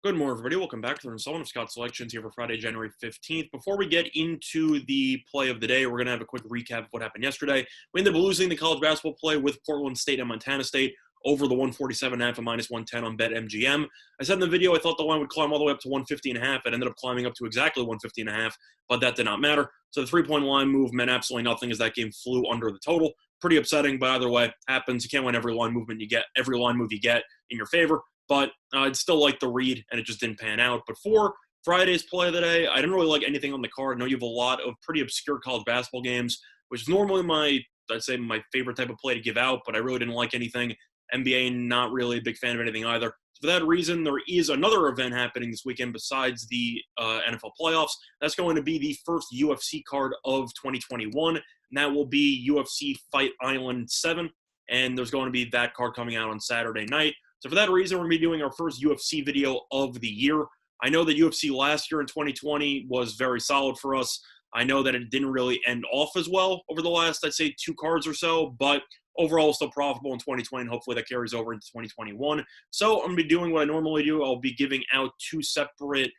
Good morning, everybody. Welcome back to the installment of Scott Selections here for Friday, January 15th. Before we get into the play of the day, we're going to have a quick recap of what happened yesterday. We ended up losing the college basketball play with Portland State and Montana State over the 147.5 and minus 110 on BetMGM. I said in the video I thought the line would climb all the way up to 150.5. It ended up climbing up to exactly 150.5, but that did not matter. So the three-point line move meant absolutely nothing as that game flew under the total. Pretty upsetting, but either way, happens. You can't win every line move you get in your favor. But I'd still like the read, and it just didn't pan out. But for Friday's play of the day, I didn't really like anything on the card. I know you have a lot of pretty obscure college basketball games, which is normally I'd say my favorite type of play to give out, but I really didn't like anything. NBA, not really a big fan of anything either. So for that reason, there is another event happening this weekend besides the NFL playoffs. That's going to be the first UFC card of 2021, and that will be UFC Fight Island 7, and there's going to be that card coming out on Saturday night. So for that reason, we're going to be doing our first UFC video of the year. I know that UFC last year in 2020 was very solid for us. I know that it didn't really end off as well over the last, I'd say, two cards or so, but overall still profitable in 2020, and hopefully that carries over into 2021. So I'm going to be doing what I normally do. I'll be giving out two separate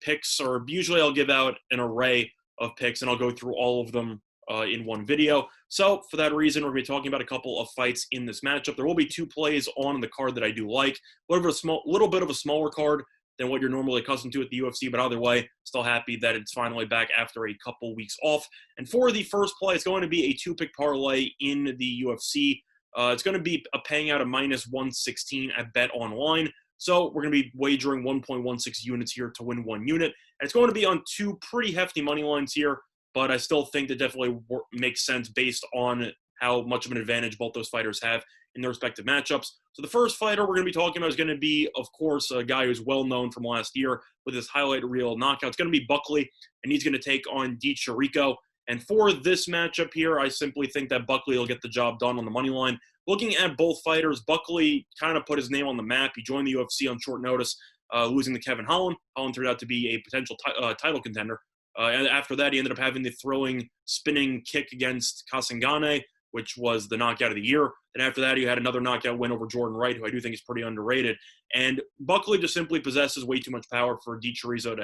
picks, or usually I'll give out an array of picks, and I'll go through all of them in one video. So for that reason, we're going to be talking about a couple of fights in this matchup. There will be two plays on the card that I do like. Little bit of a smaller card than what you're normally accustomed to at the UFC, but either way, still happy that it's finally back after a couple weeks off. And for the first play, it's going to be a two-pick parlay in the UFC. It's going to be paying out a minus 116 at Bet Online. So we're going to be wagering 1.16 units here to win one unit. And it's going to be on two pretty hefty money lines here, but I still think that definitely makes sense based on how much of an advantage both those fighters have in their respective matchups. So the first fighter we're going to be talking about is going to be, of course, a guy who's well known from last year with his highlight reel knockout. It's going to be Buckley, and he's going to take on Di Chirico. And for this matchup here, I simply think that Buckley will get the job done on the money line. Looking at both fighters, Buckley kind of put his name on the map. He joined the UFC on short notice, losing to Kevin Holland. Holland turned out to be a potential title contender. And after that, he ended up having the thrilling spinning kick against Kasangane, which was the knockout of the year. And after that, he had another knockout win over Jordan Wright, who I do think is pretty underrated. And Buckley just simply possesses way too much power for Di Chirico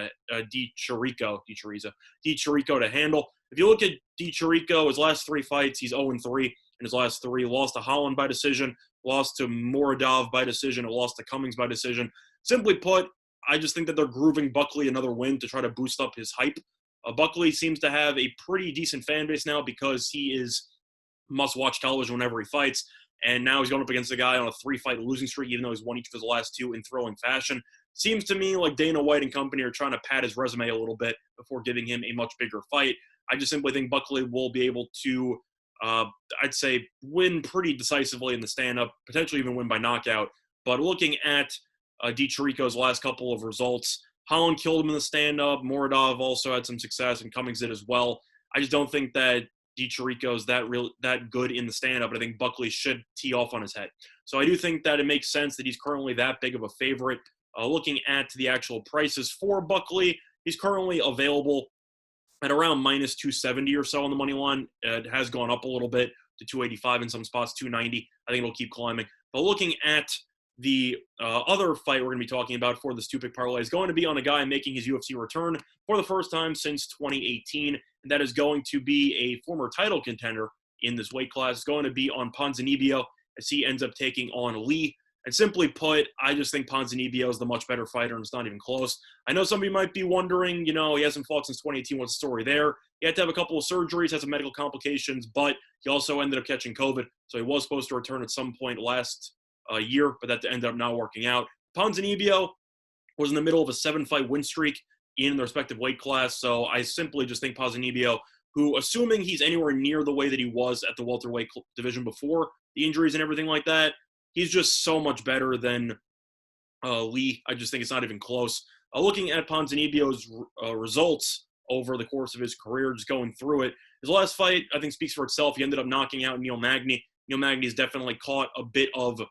to handle. If you look at Di Chirico, his last three fights, he's 0-3 in his last three. Lost to Holland by decision, lost to Muradov by decision, and lost to Cummings by decision. Simply put, I just think that they're grooving Buckley another win to try to boost up his hype. Buckley seems to have a pretty decent fan base now because he is must-watch television whenever he fights, and now he's going up against a guy on a three-fight losing streak, even though he's won each of his last two in thrilling fashion. Seems to me like Dana White and company are trying to pad his resume a little bit before giving him a much bigger fight. I just simply think Buckley will be able to, I'd say, win pretty decisively in the stand-up, potentially even win by knockout. But looking at Di Chirico's last couple of results, Holland killed him in the stand-up. Muradov also had some success, and Cummings did as well. I just don't think that Di Chirico is that good in the stand-up, but I think Buckley should tee off on his head. So I do think that it makes sense that he's currently that big of a favorite. Looking at the actual prices for Buckley, he's currently available at around minus 270 or so on the money line. It has gone up a little bit to 285 in some spots, 290. I think it'll keep climbing. But looking at the other fight we're going to be talking about for this two-pick parlay is going to be on a guy making his UFC return for the first time since 2018, and that is going to be a former title contender in this weight class. It's going to be on Ponzinibbio as he ends up taking on Lee. And simply put, I just think Ponzinibbio is the much better fighter, and it's not even close. I know some of you might be wondering, he hasn't fought since 2018. What's the story there? He had to have a couple of surgeries, had some medical complications, but he also ended up catching COVID, so he was supposed to return at some point last year, but that ended up not working out. Ponzinibbio was in the middle of a 7-fight win streak in the respective weight class, so I simply just think Ponzinibbio, who, assuming he's anywhere near the way that he was at the welterweight division before the injuries and everything like that, he's just so much better than Lee. I just think it's not even close. Looking at Ponzinibbio's results over the course of his career, just going through it, his last fight, I think, speaks for itself. He ended up knocking out Neil Magny. Neil Magny's definitely caught a bit of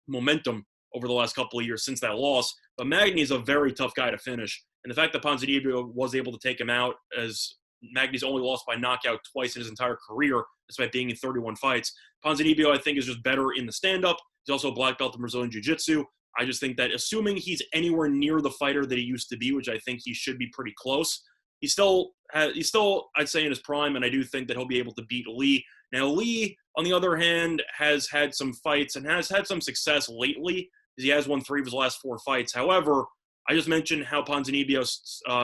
momentum over the last couple of years since that loss, but Magny is a very tough guy to finish. And the fact that Ponzinibbio was able to take him out, as Magny's only lost by knockout twice in his entire career, despite being in 31 fights. Ponzinibbio, I think, is just better in the stand-up. He's also a black belt in Brazilian Jiu-Jitsu. I just think that assuming he's anywhere near the fighter that he used to be, which I think he should be pretty close, he's still, I'd say, in his prime, and I do think that he'll be able to beat Lee. Now, Lee, on the other hand, has had some fights and has had some success lately. He has won 3 of his last 4 fights. However, I just mentioned how Ponzinibbio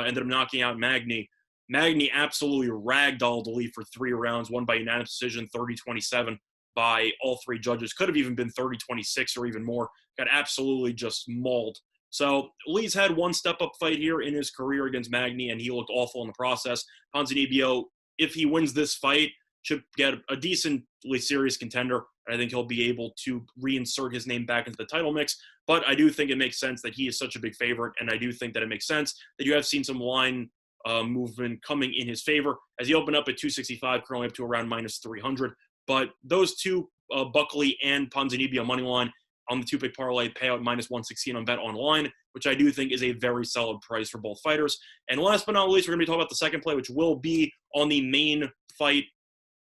ended up knocking out Magny. Magny absolutely ragdolled Lee for 3 rounds, won by unanimous decision, 30-27 by all 3 judges. Could have even been 30-26 or even more. Got absolutely just mauled. So Lee's had one step-up fight here in his career against Magny, and he looked awful in the process. Ponzinibbio, if he wins this fight, should get a decently serious contender. I think he'll be able to reinsert his name back into the title mix. But I do think it makes sense that he is such a big favorite, and I do think that it makes sense that you have seen some line movement coming in his favor as he opened up at 265, currently up to around minus 300. But those two, Buckley and Ponzinibbio money line on the 2-pick parlay, pay out minus 116 on Bet Online, which I do think is a very solid price for both fighters. And last but not least, we're going to be talking about the second play, which will be on the main fight,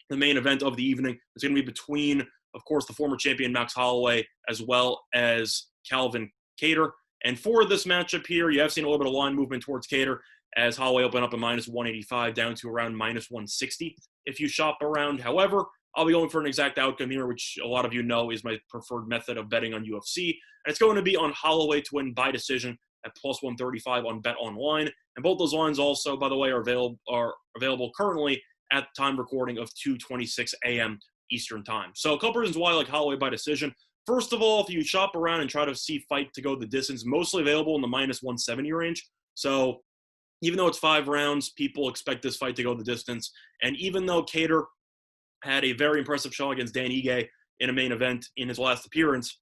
the main event of the evening. It's going to be between, of course, the former champion Max Holloway as well as Calvin Kattar. And for this matchup here, you have seen a little bit of line movement towards Kattar as Holloway opened up at minus 185 down to around minus 160 if you shop around. However, I'll be going for an exact outcome here, which a lot of you know is my preferred method of betting on UFC. And it's going to be on Holloway to win by decision at plus 135 on Bet Online. And both those lines also, by the way, are available currently at the time recording of 2:26 a.m. Eastern Time. So a couple reasons why I like Holloway by decision. First of all, if you shop around and try to see fight to go the distance, mostly available in the minus 170 range. So even though it's 5 rounds, people expect this fight to go the distance. And even though Kattar had a very impressive show against Dan Ige in a main event in his last appearance,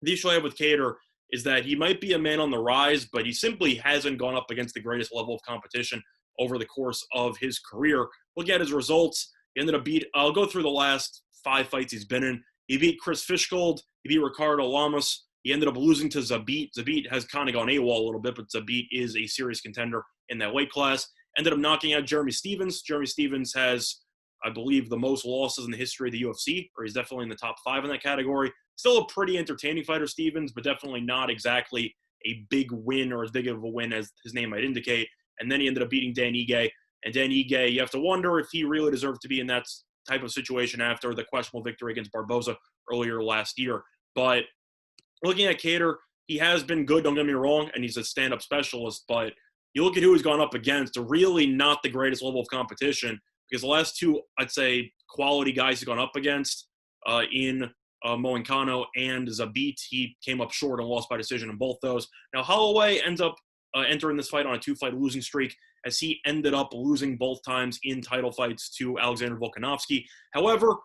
the issue I have with Kattar is that he might be a man on the rise, but he simply hasn't gone up against the greatest level of competition over the course of his career. Look at his results. He ended up I'll go through the last 5 fights he's been in. He beat Chris Fishgold. He beat Ricardo Lamas. He ended up losing to Zabit. Zabit has kind of gone AWOL a little bit, but Zabit is a serious contender in that weight class. Ended up knocking out Jeremy Stephens. Jeremy Stephens has, I believe, the most losses in the history of the UFC, or he's definitely in the top 5 in that category. Still a pretty entertaining fighter, Stephens, but definitely not exactly a big win or as big of a win as his name might indicate. And then he ended up beating Dan Ige. And Dan Ige, you have to wonder if he really deserved to be in that type of situation after the questionable victory against Barboza earlier last year. But looking at Kattar, he has been good, don't get me wrong, and he's a stand-up specialist. But you look at who he's gone up against, really not the greatest level of competition, because the last 2, I'd say, quality guys he's gone up against in Moicano and Zabit, he came up short and lost by decision in both those. Now, Holloway ends up entering this fight on a 2-fight losing streak as he ended up losing both times in title fights to Alexander Volkanovski. However,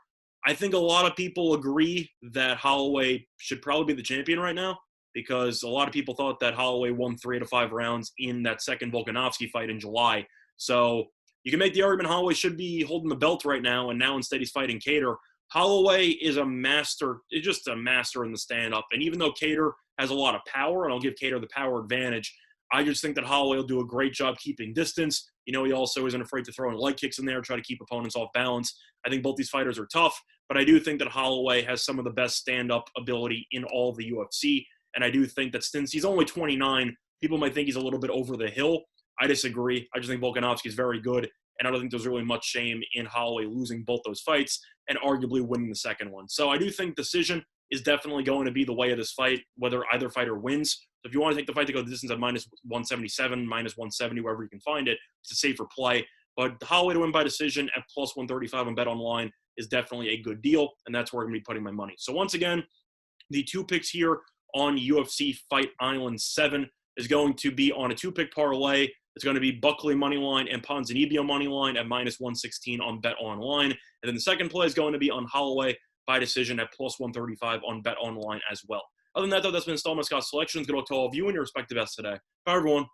I think a lot of people agree that Holloway should probably be the champion right now because a lot of people thought that Holloway won 3 out of 5 rounds in that second Volkanovski fight in July. So you can make the argument Holloway should be holding the belt right now, and now instead he's fighting Kattar. Holloway is a master, just a master in the stand-up. And even though Kattar has a lot of power, and I'll give Kattar the power advantage, I just think that Holloway will do a great job keeping distance. You know, he also isn't afraid to throw in leg kicks in there, try to keep opponents off balance. I think both these fighters are tough, but I do think that Holloway has some of the best stand-up ability in all of the UFC. And I do think that since he's only 29, people might think he's a little bit over the hill. I disagree. I just think Volkanovski is very good, and I don't think there's really much shame in Holloway losing both those fights and arguably winning the second one. So I do think decision is definitely going to be the way of this fight, whether either fighter wins. So if you want to take the fight to go the distance at minus 177, minus 170, wherever you can find it, it's a safer play. But Holloway to win by decision at plus 135 on Bet Online is definitely a good deal, and that's where I'm going to be putting my money. So once again, the 2 picks here on UFC Fight Island 7 is going to be on a 2-pick parlay. It's going to be Buckley moneyline and Ponzinibbio moneyline at minus 116 on Bet Online. And then the second play is going to be on Holloway by decision at plus 135 on Bet Online as well. Other than that, though, that's been Installment Scott Selections. Good luck to all of you and your respective bets today. Bye, everyone.